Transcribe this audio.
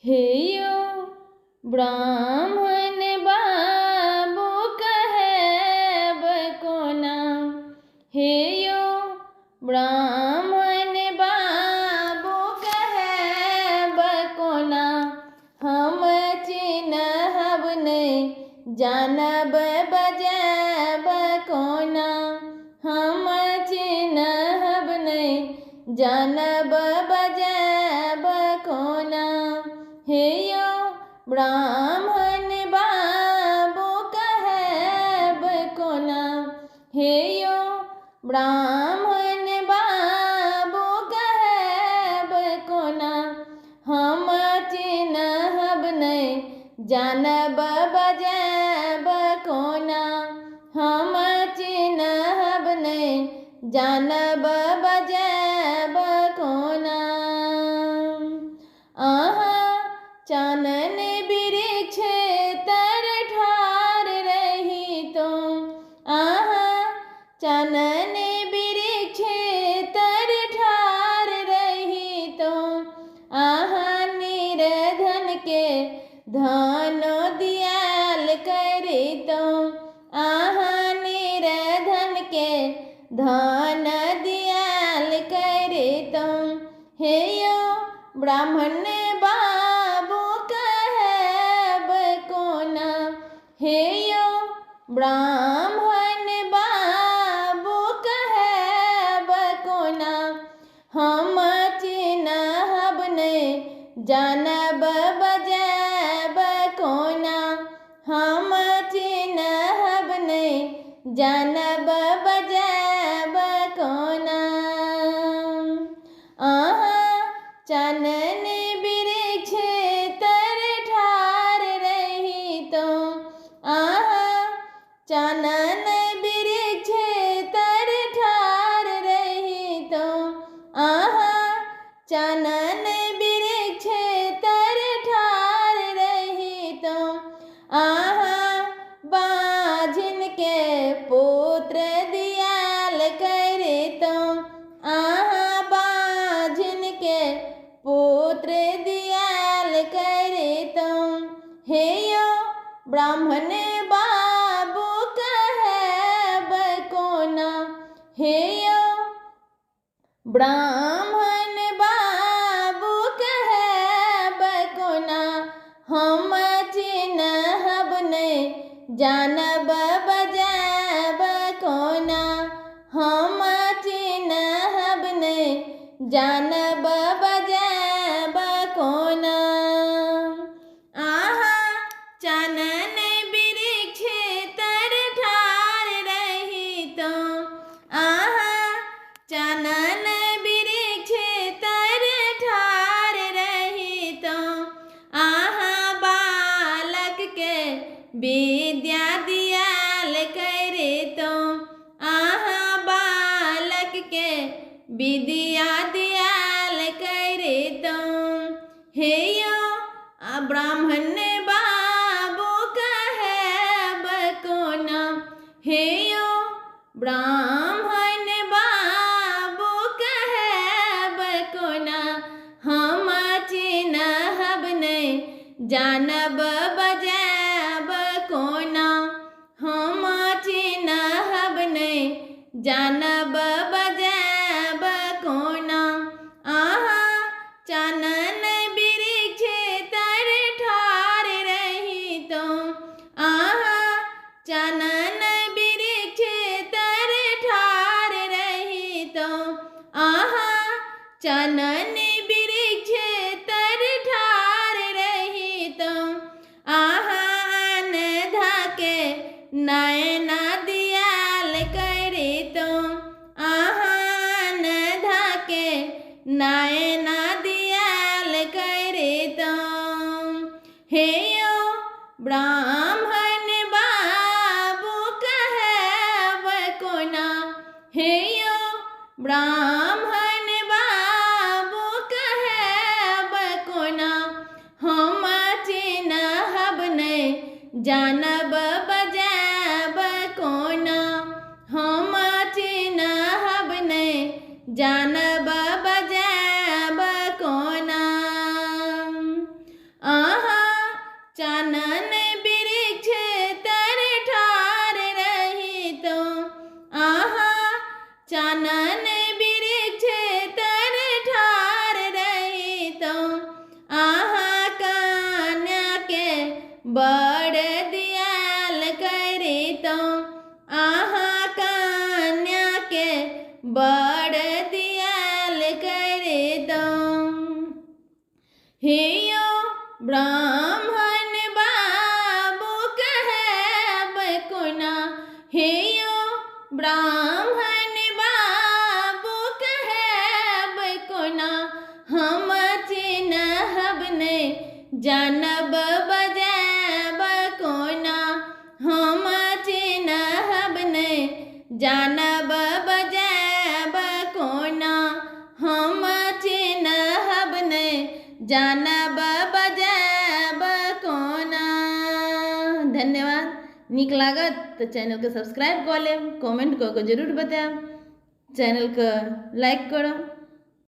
हेयो ब्राह्मण बाबू कहब कोना। हेयो ब्राह्मण बाबू कहब कोना। हम चिन्हब नहीं जानब बजब कोना। हम चिन्हब नहीं जानब बजब कोना। हेयो ब्राह्मण बाबू कहब कोना। हेयो ब्राह्मण बाबू कहब कोना। हम चिन्हब नहीं जानब बजब कोना। हम चिन्हब नहीं जानब बजब कोना। चानन वृक्ष तर ठार रही तो। चानन वृक्ष तर ठार रही तो। निर्धन के धन दियाल करी तो। निर्धन के धन दियाल करी तो। हेयो ब्राह्मण बाबू कहब कोना। हेयो ब्राह्मण बाबू कहब कोना। हम चिन्हब नहीं जानब बजब कोना। हम चिन्हब नहीं जानब बजब कोना। चानन वृक्ष तर ठार रही तो। चानन वृक्ष तर ठार रही तो। चानन वृक्ष तर ठार रही तो। बाझिन के पुत्र दियाल करे तो। बाझिन के पुत्र दियाल करे तो। हेयो ब्राह्मण बाबू कहब कोना। हेयो ब्राह्मण बाबू कहब कोना। हम चिन्हब नहीं जानब बजब कोना। हम चिन्हब नहीं जानब बजब कोना। चानन वृक्ष तर ठार रही तो। चानन वृक्ष तर ठार रही तो। बालक के विद्या दियाल करे तो। बालक के विद्या दियाल करे तो। हेयो ब्राह्मण बाबू कहब कोना। हेयो ब्राह्मण बाबू कहब कोना। हम चिन्हब नहीं जानब बजब कोना। हम चिन्हब नहीं जानब बजब कोना। चानन वृक्ष तर ठार रही तो। चानन वृक्ष तर ठार रही तो। चानन वृक्ष तर ठार रही तो। अनधा के नयना दियाल करे तो। अनधा के नयना दियाल करे तो। हेयो ब्राह्मण बाबू कहब कोना। हेयो ब्राह्मण बाबू कहब कोना। हम चिन्हब नहीं जानब बजब कोना। हम चिन्हब नहीं जानब बजब कोना। बड़ दियाल करे तो आहा कन्या के बड़ दियाल करे तो हेयो ब्राह्मण बाबू कहब कोना हेयो ब्राह्मण बाबू कहब कोना हम चिन्हब ने जानब बजाब कोना हम चिन्हब ने जानब बजाब कोना हम चिन्हब ने जानब बजाब कोना। धन्यवाद। नीक लागत तो चैनल को सब्सक्राइब कर लेब, कमेंट करके जरूर बताएब, चैनल को लाइक करो।